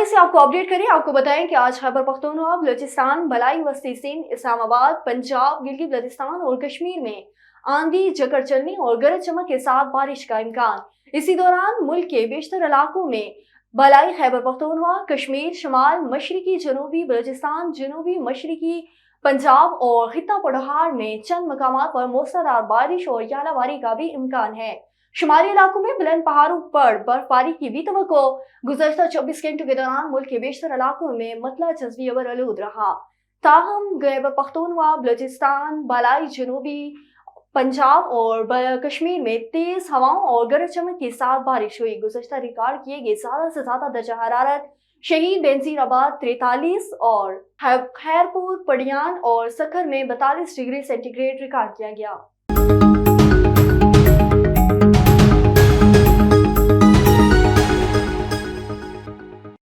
حوالے سے آپ کو اپڈیٹ کریں، آپ کو بتائیں کہ آج خیبر پختونخوا، بلوچستان، بلائی وسطی سندھ، اسلام آباد، پنجاب، گلگت بلتستان اور کشمیر میں آندھی، جھکڑ چلنے اور گرج چمک کے ساتھ بارش کا امکان۔ اسی دوران ملک کے بیشتر علاقوں میں بلائی خیبر پختونخوا، کشمیر، شمال مشرقی جنوبی بلوچستان، جنوبی مشرقی پنجاب اور خطہ پٹھار میں چند مقامات پر موسلادھار بارش اور ژالہ باری کا بھی امکان ہے۔ شمالی علاقوں میں بلند پہاڑوں پر برف باری کی بھی توقع۔ گزشتہ 24 گھنٹوں کے دوران ملک کے بیشتر علاقوں میں مطلع جزوی ابر آلود رہا، تاہم خیبر پختونخوا، بلوچستان، بالائی جنوبی پنجاب اور کشمیر میں تیز ہواؤں اور گرج چمک کے ساتھ بارش ہوئی۔ گزشتہ ریکارڈ کیے گئے زیادہ سے زیادہ درجہ حرارت شہید بینظیر آباد 43 اور خیرپور، پڑیان اور سکھر میں 42 ڈگری سینٹی گریڈ ریکارڈ کیا گیا۔